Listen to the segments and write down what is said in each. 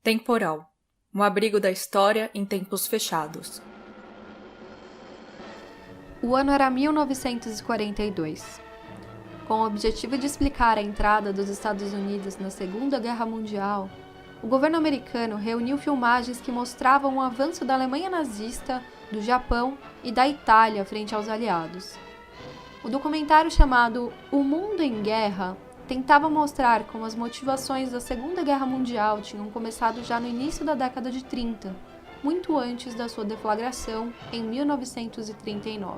Temporal, um abrigo da história em tempos fechados. O ano era 1942. Com o objetivo de explicar a entrada dos Estados Unidos na Segunda Guerra Mundial, o governo americano reuniu filmagens que mostravam o avanço da Alemanha nazista, do Japão e da Itália frente aos aliados. O documentário chamado O Mundo em Guerra tentava mostrar como as motivações da Segunda Guerra Mundial tinham começado já no início da década de 30, muito antes da sua deflagração em 1939.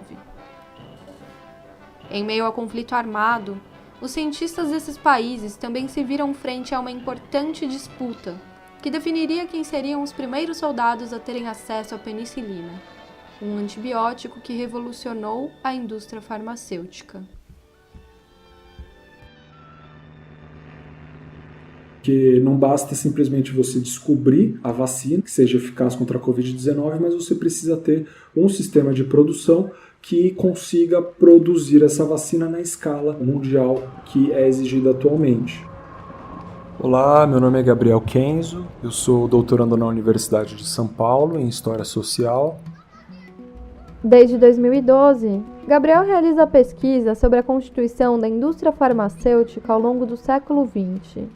Em meio ao conflito armado, os cientistas desses países também se viram frente a uma importante disputa, que definiria quem seriam os primeiros soldados a terem acesso à penicilina, um antibiótico que revolucionou a indústria farmacêutica. Porque não basta simplesmente você descobrir a vacina que seja eficaz contra a Covid-19, mas você precisa ter um sistema de produção que consiga produzir essa vacina na escala mundial que é exigida atualmente. Olá, meu nome é Gabriel Kenzo, eu sou doutorando na Universidade de São Paulo em História Social. Desde 2012, Gabriel realiza pesquisa sobre a constituição da indústria farmacêutica ao longo do século XX.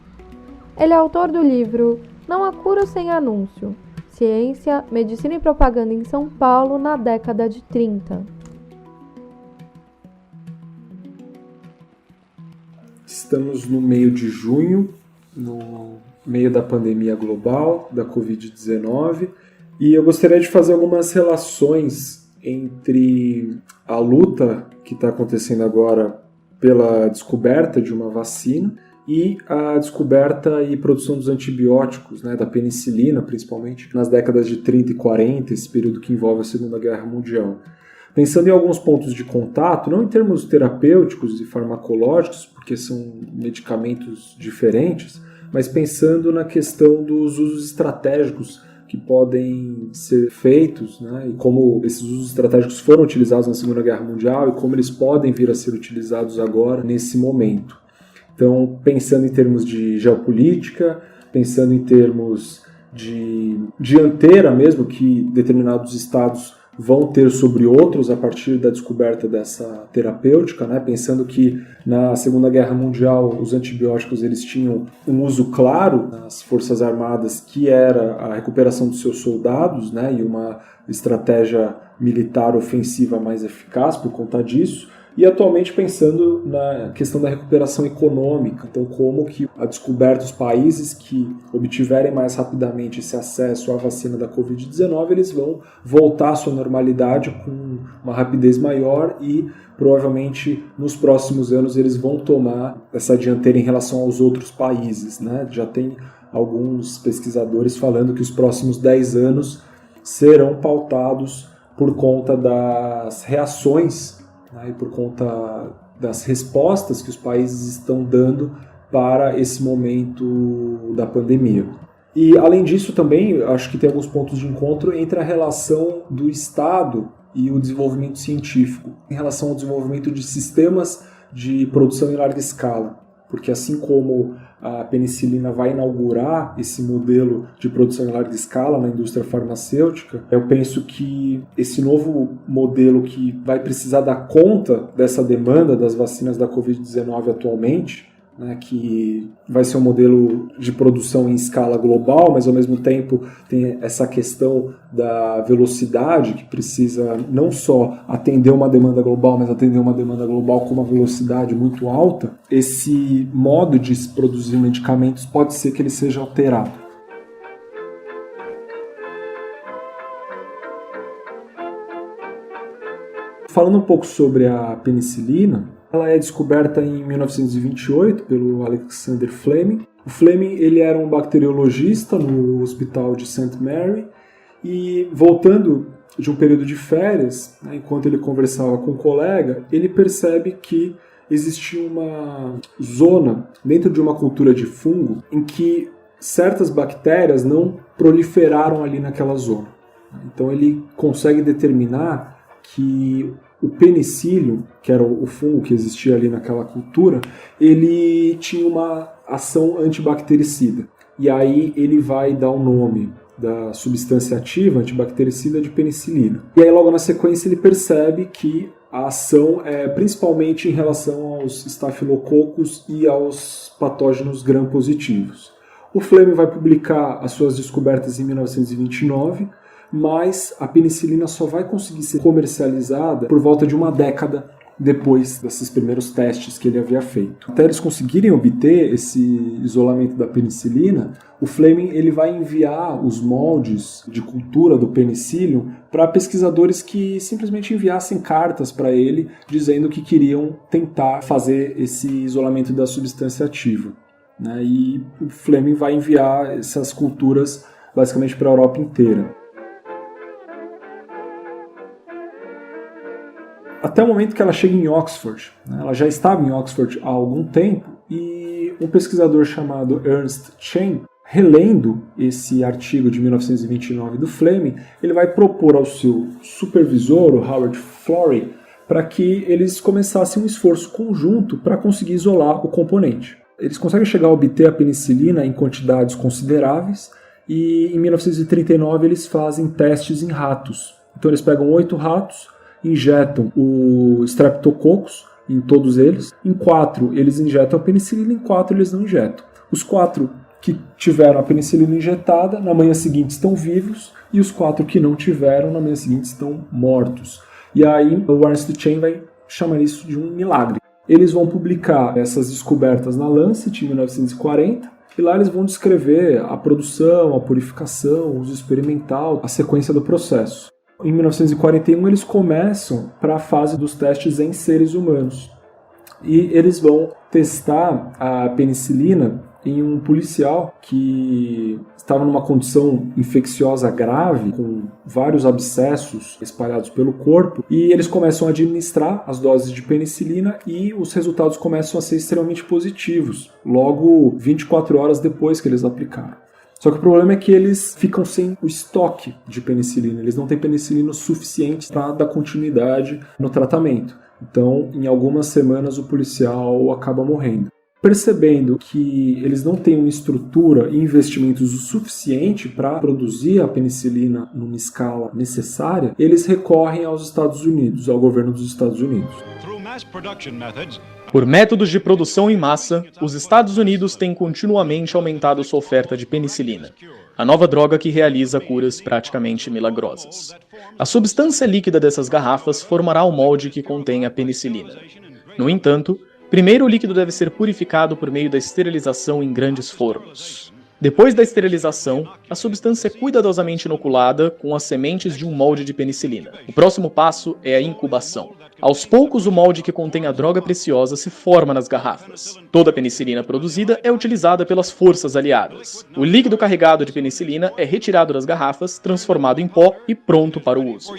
Ele é autor do livro Não há cura sem anúncio, Ciência, Medicina e Propaganda em São Paulo na década de 30. Estamos no meio de junho, no meio da pandemia global, da Covid-19, e eu gostaria de fazer algumas relações entre a luta que está acontecendo agora pela descoberta de uma vacina e a descoberta e produção dos antibióticos, da penicilina, principalmente, nas décadas de 30 e 40, esse período que envolve a Segunda Guerra Mundial. Pensando em alguns pontos de contato, não em termos terapêuticos e farmacológicos, porque são medicamentos diferentes, mas pensando na questão dos usos estratégicos que podem ser feitos, e como esses usos estratégicos foram utilizados na Segunda Guerra Mundial e como eles podem vir a ser utilizados agora, nesse momento. Então, pensando em termos de geopolítica, pensando em termos de dianteira mesmo, que determinados estados vão ter sobre outros a partir da descoberta dessa terapêutica, pensando que na Segunda Guerra Mundial os antibióticos eles tinham um uso claro nas Forças Armadas, que era a recuperação dos seus soldados, e uma estratégia militar ofensiva mais eficaz por conta disso. E atualmente pensando na questão da recuperação econômica, então como que a descoberta dos países que obtiverem mais rapidamente esse acesso à vacina da Covid-19, eles vão voltar à sua normalidade com uma rapidez maior e provavelmente nos próximos anos eles vão tomar essa dianteira em relação aos outros países. Já tem alguns pesquisadores falando que os próximos 10 anos serão pautados por conta das reações e por conta das respostas que os países estão dando para esse momento da pandemia. E, além disso, também acho que tem alguns pontos de encontro entre a relação do Estado e o desenvolvimento científico, em relação ao desenvolvimento de sistemas de produção em larga escala. Porque assim como a penicilina vai inaugurar esse modelo de produção em larga escala na indústria farmacêutica, eu penso que esse novo modelo que vai precisar dar conta dessa demanda das vacinas da Covid-19 atualmente, que vai ser um modelo de produção em escala global, mas ao mesmo tempo tem essa questão da velocidade, que precisa não só atender uma demanda global, mas atender uma demanda global com uma velocidade muito alta. Esse modo de se produzir medicamentos pode ser que ele seja alterado. Falando um pouco sobre a penicilina, ela é descoberta em 1928 pelo Alexander Fleming. O Fleming ele era um bacteriologista no Hospital de St. Mary e, voltando de um período de férias, enquanto ele conversava com um colega, ele percebe que existia uma zona dentro de uma cultura de fungo em que certas bactérias não proliferaram ali naquela zona. Então ele consegue determinar que o penicílio, que era o fungo que existia ali naquela cultura, ele tinha uma ação antibactericida. e aí ele vai dar o nome da substância ativa antibactericida de penicilina. E aí logo na sequência ele percebe que a ação é principalmente em relação aos estafilococos e aos patógenos gram-positivos. O Fleming vai publicar as suas descobertas em 1929, mas a penicilina só vai conseguir ser comercializada por volta de uma década depois desses primeiros testes que ele havia feito. Até eles conseguirem obter esse isolamento da penicilina, o Fleming ele vai enviar os moldes de cultura do penicillium para pesquisadores que simplesmente enviassem cartas para ele dizendo que queriam tentar fazer esse isolamento da substância ativa. Né? E o Fleming vai enviar essas culturas basicamente para a Europa inteira. Até o momento que ela chega em Oxford. Né? Ela já estava em Oxford há algum tempo e um pesquisador chamado Ernst Chain, relendo esse artigo de 1929 do Fleming, ele vai propor ao seu supervisor, o Howard Florey, para que eles começassem um esforço conjunto para conseguir isolar o componente. Eles conseguem chegar a obter a penicilina em quantidades consideráveis e em 1939 eles fazem testes em ratos. Então eles pegam 8 ratos, injetam o Streptococcus em todos eles. Em 4 eles injetam a penicilina, em 4 eles não injetam. Os 4 que tiveram a penicilina injetada, na manhã seguinte estão vivos, e os 4 que não tiveram, na manhã seguinte estão mortos. E aí o Ernst Chain vai chamar isso de um milagre. Eles vão publicar essas descobertas na Lancet em 1940, e lá eles vão descrever a produção, a purificação, o uso experimental, a sequência do processo. Em 1941 eles começam para a fase dos testes em seres humanos. E eles vão testar a penicilina em um policial que estava numa condição infecciosa grave, com vários abscessos espalhados pelo corpo, e eles começam a administrar as doses de penicilina e os resultados começam a ser extremamente positivos, logo 24 horas depois que eles aplicaram. Só que o problema é que eles ficam sem o estoque de penicilina, eles não têm penicilina suficiente para dar continuidade no tratamento. Então, em algumas semanas, o policial acaba morrendo. Percebendo que eles não têm uma estrutura e investimentos o suficiente para produzir a penicilina numa escala necessária, eles recorrem aos Estados Unidos, ao governo dos Estados Unidos. Por métodos de produção em massa, os Estados Unidos têm continuamente aumentado sua oferta de penicilina, a nova droga que realiza curas praticamente milagrosas. A substância líquida dessas garrafas formará o molde que contém a penicilina. No entanto, primeiro o líquido deve ser purificado por meio da esterilização em grandes fornos. Depois da esterilização, a substância é cuidadosamente inoculada com as sementes de um molde de penicilina. O próximo passo é a incubação. Aos poucos, o molde que contém a droga preciosa se forma nas garrafas. Toda a penicilina produzida é utilizada pelas forças aliadas. O líquido carregado de penicilina é retirado das garrafas, transformado em pó e pronto para o uso.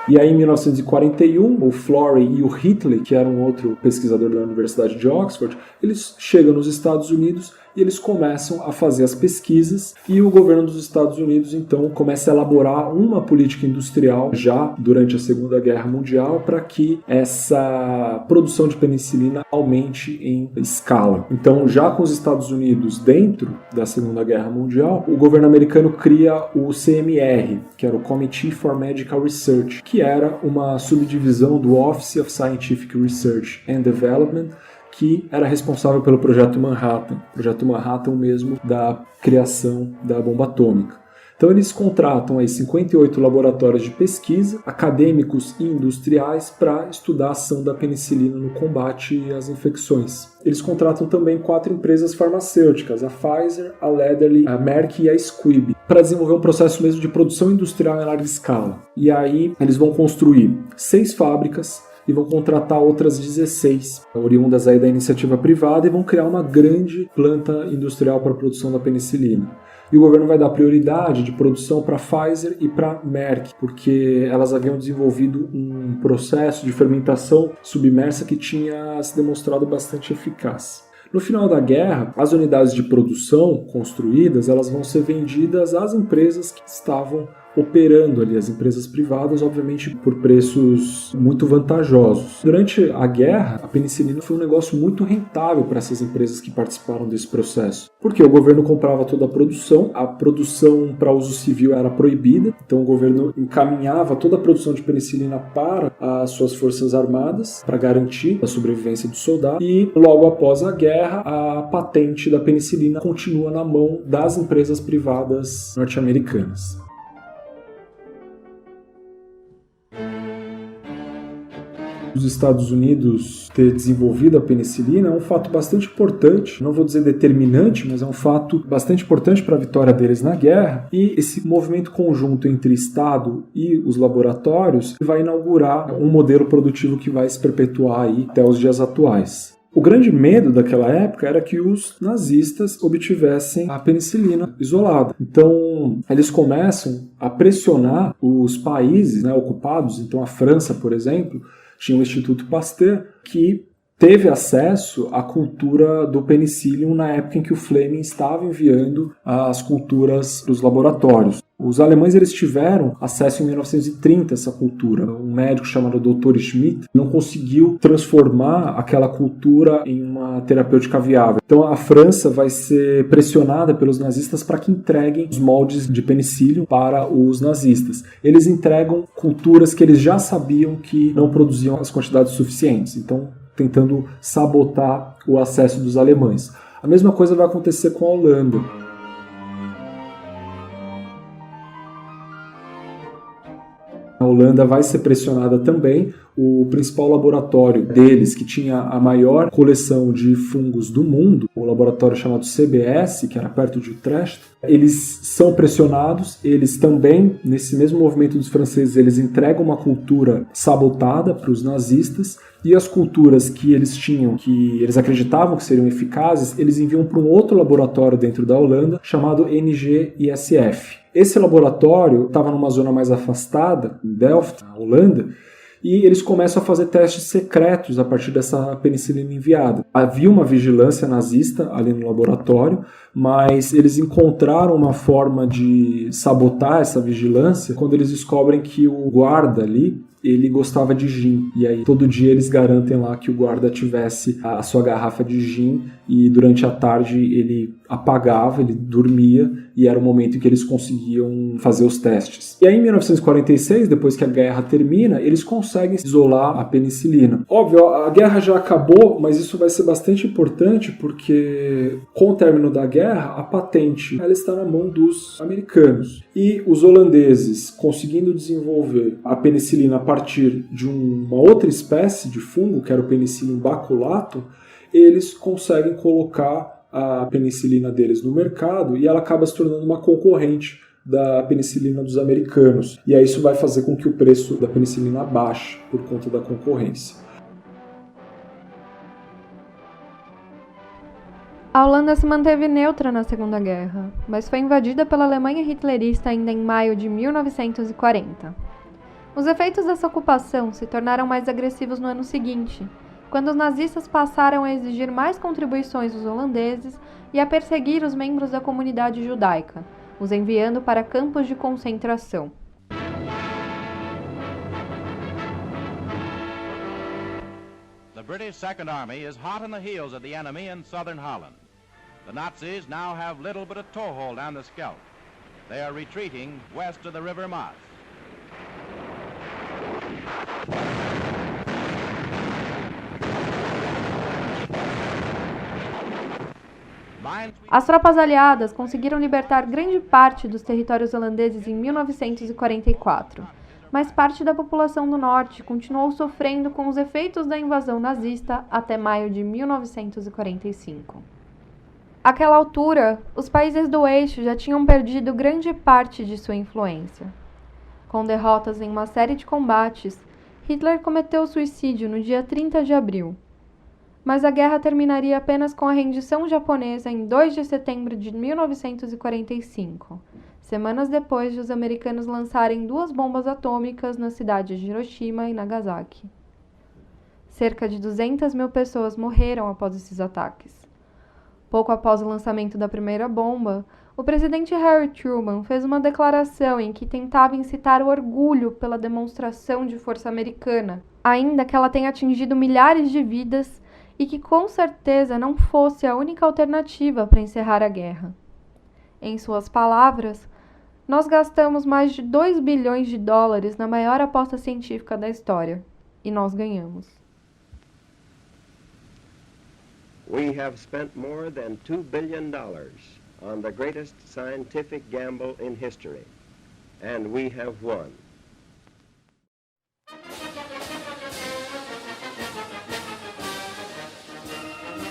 E aí, em 1941, o Florey e o Hitley, que era um outro pesquisador da Universidade de Oxford, eles chegam nos Estados Unidos e eles começam a fazer as pesquisas, e o governo dos Estados Unidos, então, começa a elaborar uma política industrial já durante a Segunda Guerra Mundial para que essa produção de penicilina aumente em escala. Então, já com os Estados Unidos dentro da Segunda Guerra Mundial, o governo americano cria o CMR, que era o Committee for Medical Research, que era uma subdivisão do Office of Scientific Research and Development, que era responsável pelo Projeto Manhattan. O Projeto Manhattan mesmo da criação da bomba atômica. Então eles contratam aí 58 laboratórios de pesquisa, acadêmicos e industriais para estudar a ação da penicilina no combate às infecções. Eles contratam também 4 empresas farmacêuticas, a Pfizer, a Lederle, a Merck e a Squibb, para desenvolver um processo mesmo de produção industrial em larga escala. E aí eles vão construir 6 fábricas, e vão contratar outras 16, oriundas aí da iniciativa privada, e vão criar uma grande planta industrial para a produção da penicilina. E o governo vai dar prioridade de produção para a Pfizer e para a Merck, porque elas haviam desenvolvido um processo de fermentação submersa que tinha se demonstrado bastante eficaz. No final da guerra, as unidades de produção construídas elas vão ser vendidas às empresas que estavam operando ali, as empresas privadas, obviamente por preços muito vantajosos. Durante a guerra, a penicilina foi um negócio muito rentável para essas empresas que participaram desse processo, porque o governo comprava toda a produção para uso civil era proibida, então o governo encaminhava toda a produção de penicilina para as suas forças armadas, para garantir a sobrevivência do soldado, e logo após a guerra, a patente da penicilina continua na mão das empresas privadas norte-americanas. Os Estados Unidos ter desenvolvido a penicilina é um fato bastante importante, não vou dizer determinante, mas é um fato bastante importante para a vitória deles na guerra, e esse movimento conjunto entre Estado e os laboratórios vai inaugurar um modelo produtivo que vai se perpetuar aí até os dias atuais. O grande medo daquela época era que os nazistas obtivessem a penicilina isolada. Então, eles começam a pressionar os países, né, ocupados. Então, a França, por exemplo, tinha o Instituto Pasteur, que teve acesso à cultura do penicillium na época em que o Fleming estava enviando as culturas para os laboratórios. Os alemães eles tiveram acesso em 1930 a essa cultura. Um médico chamado Dr. Schmidt não conseguiu transformar aquela cultura em uma terapêutica viável. Então a França vai ser pressionada pelos nazistas para que entreguem os moldes de penicillium para os nazistas. Eles entregam culturas que eles já sabiam que não produziam as quantidades suficientes. Então tentando sabotar o acesso dos alemães. A mesma coisa vai acontecer com a Holanda. A Holanda vai ser pressionada também. O principal laboratório deles, que tinha a maior coleção de fungos do mundo, o laboratório chamado CBS, que era perto de Utrecht, eles são pressionados, eles também, nesse mesmo movimento dos franceses, eles entregam uma cultura sabotada para os nazistas, e as culturas que eles tinham, que eles acreditavam que seriam eficazes, eles enviam para um outro laboratório dentro da Holanda, chamado NGISF. Esse laboratório estava numa zona mais afastada, em Delft, na Holanda, e eles começam a fazer testes secretos a partir dessa penicilina enviada. Havia uma vigilância nazista ali no laboratório, mas eles encontraram uma forma de sabotar essa vigilância quando eles descobrem que o guarda ali, ele gostava de gin, e aí todo dia eles garantem lá que o guarda tivesse a sua garrafa de gin, e durante a tarde ele apagava, ele dormia, e era o momento em que eles conseguiam fazer os testes. E aí em 1946, depois que a guerra termina, eles conseguem isolar a penicilina. Óbvio, a guerra já acabou, mas isso vai ser bastante importante, porque com o término da guerra, a patente ela está na mão dos americanos. E os holandeses, conseguindo desenvolver a penicilina a partir de uma outra espécie de fungo, que era o Penicillium baculatum, eles conseguem colocar a penicilina deles no mercado e ela acaba se tornando uma concorrente da penicilina dos americanos. E aí isso vai fazer com que o preço da penicilina baixe por conta da concorrência. A Holanda se manteve neutra na Segunda Guerra, mas foi invadida pela Alemanha hitlerista ainda em maio de 1940. Os efeitos dessa ocupação se tornaram mais agressivos no ano seguinte, quando os nazistas passaram a exigir mais contribuições dos holandeses e a perseguir os membros da comunidade judaica, os enviando para campos de concentração. The British Second Army is hot on the heels of the enemy in southern Holland. The Nazis now have little but a toehold on the Scheldt. They are retreating west of the River Maas. As tropas aliadas conseguiram libertar grande parte dos territórios holandeses em 1944, mas parte da população do norte continuou sofrendo com os efeitos da invasão nazista até maio de 1945. Àquela altura, os países do eixo já tinham perdido grande parte de sua influência. Com derrotas em uma série de combates, Hitler cometeu suicídio no dia 30 de abril. Mas a guerra terminaria apenas com a rendição japonesa em 2 de setembro de 1945, semanas depois de os americanos lançarem 2 bombas atômicas nas cidades de Hiroshima e Nagasaki. Cerca de 200 mil pessoas morreram após esses ataques. pouco após o lançamento da primeira bomba, o presidente Harry Truman fez uma declaração em que tentava incitar o orgulho pela demonstração de força americana, ainda que ela tenha atingido milhares de vidas e que com certeza não fosse a única alternativa para encerrar a guerra. Em suas palavras, nós gastamos mais de 2 bilhões de dólares na maior aposta científica da história, e nós ganhamos. We have spent more than $2 billion on the greatest scientific gamble in history, and we have won.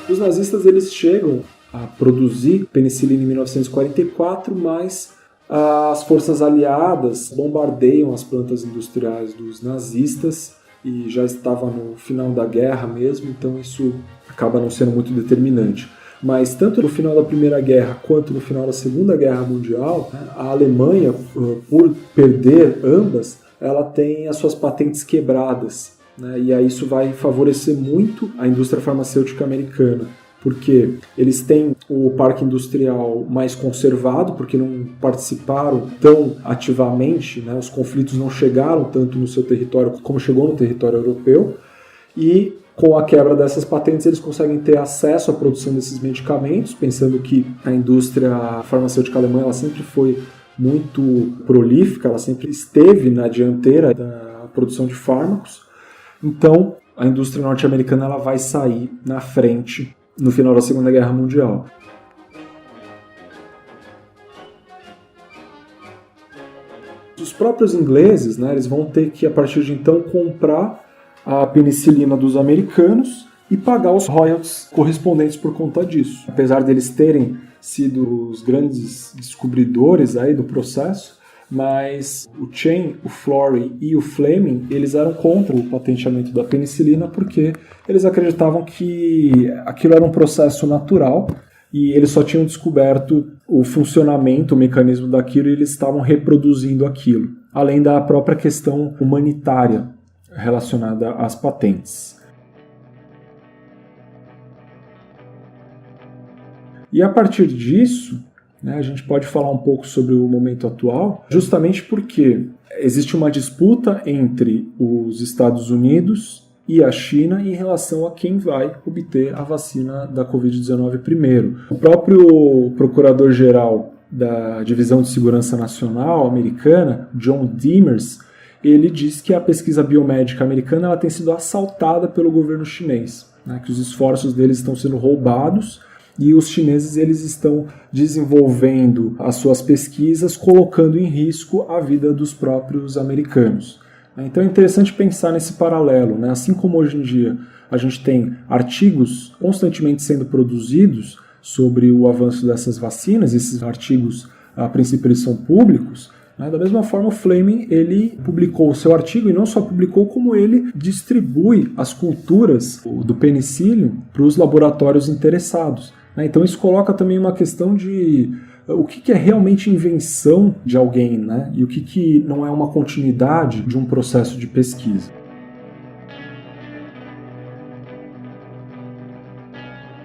Os nazistas eles chegam a produzir penicilina em 1944, mas as forças aliadas bombardeiam as plantas industriais dos nazistas e já estava no final da guerra mesmo, então isso acaba não sendo muito determinante. Mas tanto no final da Primeira Guerra quanto no final da Segunda Guerra Mundial, a Alemanha, por perder ambas, ela tem as suas patentes quebradas, né? E aí isso vai favorecer muito a indústria farmacêutica americana, porque eles têm o parque industrial mais conservado, porque não participaram tão ativamente, né? Os conflitos não chegaram tanto no seu território como chegou no território europeu, e com a quebra dessas patentes eles conseguem ter acesso à produção desses medicamentos, pensando que a indústria farmacêutica alemã ela sempre foi muito prolífica, ela sempre esteve na dianteira da produção de fármacos. Então a indústria norte-americana ela vai sair na frente no final da Segunda Guerra Mundial. Os próprios ingleses, né, eles vão ter que, a partir de então, comprar a penicilina dos americanos e pagar os royalties correspondentes por conta disso. Apesar deles terem sido os grandes descobridores aí do processo, mas o Chain, o Florey e o Fleming, eles eram contra o patenteamento da penicilina porque eles acreditavam que aquilo era um processo natural e eles só tinham descoberto o funcionamento, o mecanismo daquilo e eles estavam reproduzindo aquilo, além da própria questão humanitária relacionada às patentes. E a partir disso, né, a gente pode falar um pouco sobre o momento atual, justamente porque existe uma disputa entre os Estados Unidos e a China em relação a quem vai obter a vacina da Covid-19 primeiro. O próprio procurador-geral da Divisão de Segurança Nacional americana, John Demers, ele diz que a pesquisa biomédica americana ela tem sido assaltada pelo governo chinês, né, que os esforços deles estão sendo roubados e os chineses eles estão desenvolvendo as suas pesquisas, colocando em risco a vida dos próprios americanos. Então é interessante pensar nesse paralelo, né? Assim como hoje em dia a gente tem artigos constantemente sendo produzidos sobre o avanço dessas vacinas, esses artigos a princípio eles são públicos, né? Da mesma forma o Fleming ele publicou o seu artigo e não só publicou, como ele distribui as culturas do penicílio para os laboratórios interessados. Então isso coloca também uma questão de o que é realmente invenção de alguém, né? E o que não é uma continuidade de um processo de pesquisa.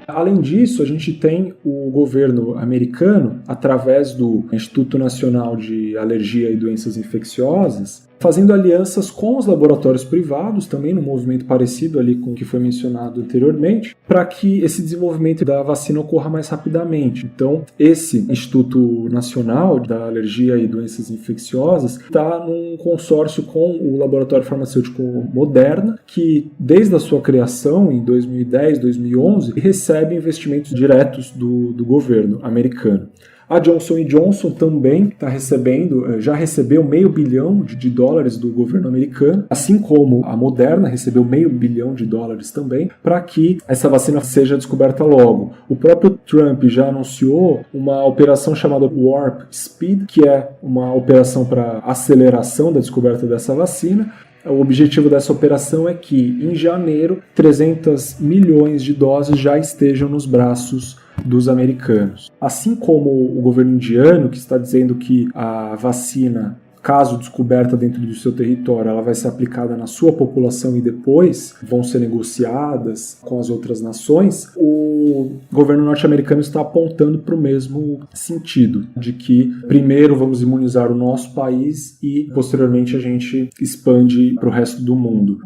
Além disso, a gente tem o governo americano, através do Instituto Nacional de Alergia e Doenças Infecciosas, fazendo alianças com os laboratórios privados, também num movimento parecido ali com o que foi mencionado anteriormente, para que esse desenvolvimento da vacina ocorra mais rapidamente. Então, esse Instituto Nacional da Alergia e Doenças Infecciosas está num consórcio com o laboratório farmacêutico Moderna, que desde a sua criação, em 2010, 2011, recebe investimentos diretos do governo americano. A Johnson & Johnson também está recebendo, já recebeu $500 milhão de dólares do governo americano, assim como a Moderna recebeu $500 milhão de dólares também, para que essa vacina seja descoberta logo. O próprio Trump já anunciou uma operação chamada Warp Speed, que é uma operação para aceleração da descoberta dessa vacina. O objetivo dessa operação é que, em janeiro, 300 milhões de doses já estejam nos braços dos americanos. Assim como o governo indiano, que está dizendo que a vacina caso descoberta dentro do seu território, ela vai ser aplicada na sua população e depois vão ser negociadas com as outras nações, o governo norte-americano está apontando para o mesmo sentido, de que primeiro vamos imunizar o nosso país e posteriormente a gente expande para o resto do mundo.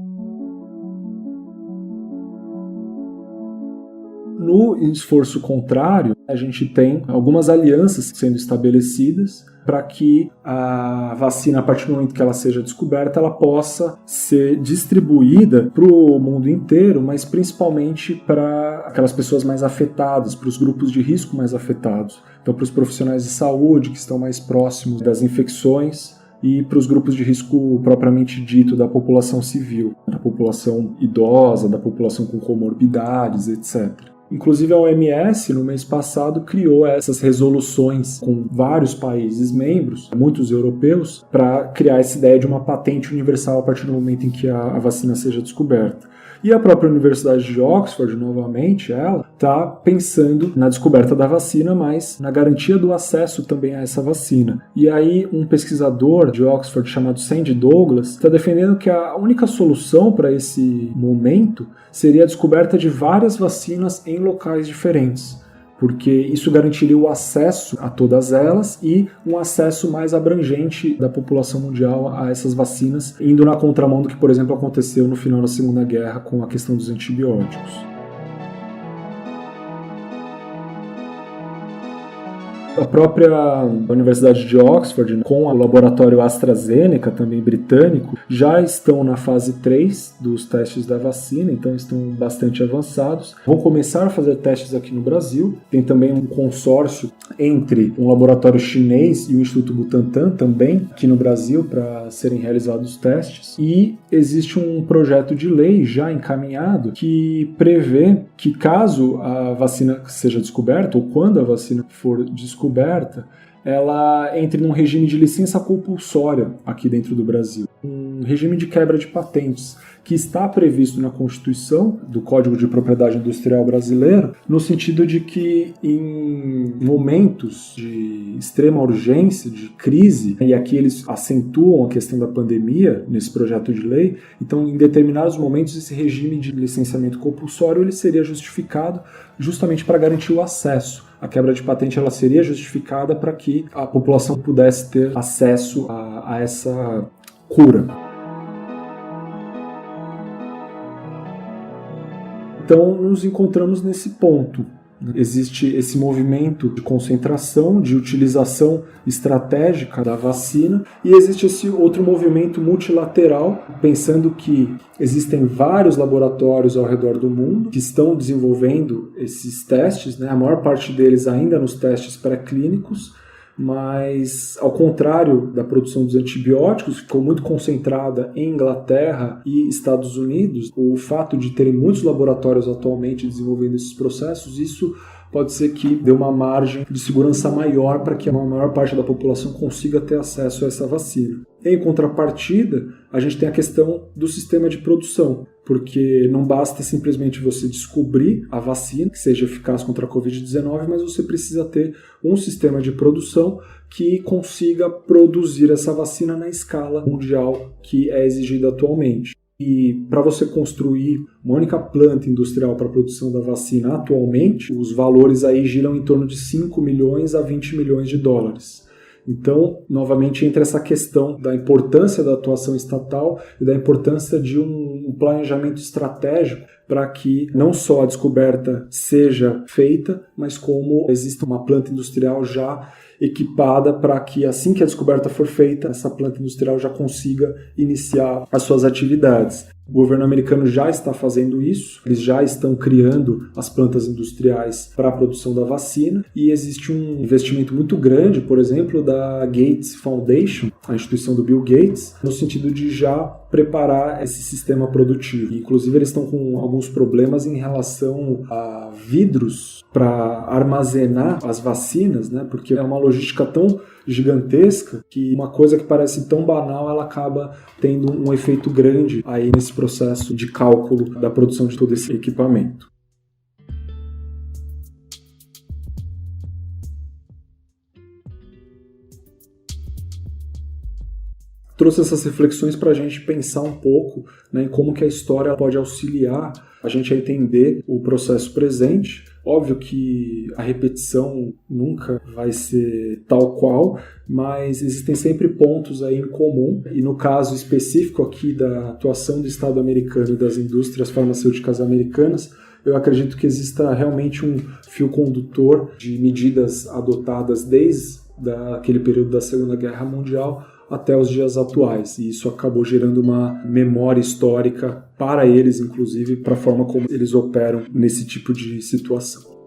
No esforço contrário, a gente tem algumas alianças sendo estabelecidas para que a vacina, a partir do momento que ela seja descoberta, ela possa ser distribuída para o mundo inteiro, mas principalmente para aquelas pessoas mais afetadas, para os grupos de risco mais afetados. Então, para os profissionais de saúde que estão mais próximos das infecções, e para os grupos de risco propriamente dito da população civil, da população idosa, da população com comorbidades, etc. Inclusive a OMS, no mês passado, criou essas resoluções com vários países membros, muitos europeus, para criar essa ideia de uma patente universal a partir do momento em que a vacina seja descoberta. E a própria Universidade de Oxford, novamente, ela está pensando na descoberta da vacina, mas na garantia do acesso também a essa vacina. E aí um pesquisador de Oxford chamado Sandy Douglas está defendendo que a única solução para esse momento seria a descoberta de várias vacinas em locais diferentes, porque isso garantiria o acesso a todas elas e um acesso mais abrangente da população mundial a essas vacinas, indo na contramão do que, por exemplo, aconteceu no final da Segunda Guerra com a questão dos antibióticos. A própria Universidade de Oxford, com o laboratório AstraZeneca, também britânico, já estão na fase 3 dos testes da vacina, então estão bastante avançados. Vão começar a fazer testes aqui no Brasil. Tem também um consórcio entre um laboratório chinês e o Instituto Butantan, também aqui no Brasil, para serem realizados testes. E existe um projeto de lei já encaminhado que prevê que, caso a vacina seja descoberta, ou quando a vacina for descoberta, ela entre num regime de licença compulsória aqui dentro do Brasil, um regime de quebra de patentes, que está previsto na Constituição do Código de Propriedade Industrial Brasileiro, no sentido de que em momentos de extrema urgência, de crise, e aqui eles acentuam a questão da pandemia nesse projeto de lei, então em determinados momentos esse regime de licenciamento compulsório ele seria justificado justamente para garantir o acesso. A quebra de patente ela seria justificada para que a população pudesse ter acesso a essa cura. Então, nos encontramos nesse ponto. Existe esse movimento de concentração, de utilização estratégica da vacina, e existe esse outro movimento multilateral, pensando que existem vários laboratórios ao redor do mundo que estão desenvolvendo esses testes, né? A maior parte deles ainda nos testes pré-clínicos, mas ao contrário da produção dos antibióticos, que ficou muito concentrada em Inglaterra e Estados Unidos, o fato de terem muitos laboratórios atualmente desenvolvendo esses processos, isso pode ser que dê uma margem de segurança maior para que a maior parte da população consiga ter acesso a essa vacina. Em contrapartida, a gente tem a questão do sistema de produção, porque não basta simplesmente você descobrir a vacina que seja eficaz contra a Covid-19, mas você precisa ter um sistema de produção que consiga produzir essa vacina na escala mundial que é exigida atualmente. E para você construir uma única planta industrial para a produção da vacina atualmente, os valores aí giram em torno de 5 milhões a 20 milhões de dólares. Então, novamente, entra essa questão da importância da atuação estatal e da importância de um planejamento estratégico para que não só a descoberta seja feita, mas como exista uma planta industrial já equipada para que, assim que a descoberta for feita, essa planta industrial já consiga iniciar as suas atividades. O governo americano já está fazendo isso, eles já estão criando as plantas industriais para a produção da vacina e existe um investimento muito grande, por exemplo, da Gates Foundation, a instituição do Bill Gates, no sentido de já preparar esse sistema produtivo. Inclusive, eles estão com alguns problemas em relação a vidros para armazenar as vacinas, né? Porque é uma logística tão gigantesca que uma coisa que parece tão banal ela acaba tendo um efeito grande aí nesse processo de cálculo da produção de todo esse equipamento. trouxe essas reflexões para a gente pensar um pouco, né, em como que a história pode auxiliar a gente a entender o processo presente. Óbvio que a repetição nunca vai ser tal qual, mas existem sempre pontos aí em comum, e no caso específico aqui da atuação do Estado americano e das indústrias farmacêuticas americanas, eu acredito que exista realmente um fio condutor de medidas adotadas desde aquele período da Segunda Guerra Mundial até os dias atuais, e isso acabou gerando uma memória histórica para eles, inclusive para a forma como eles operam nesse tipo de situação.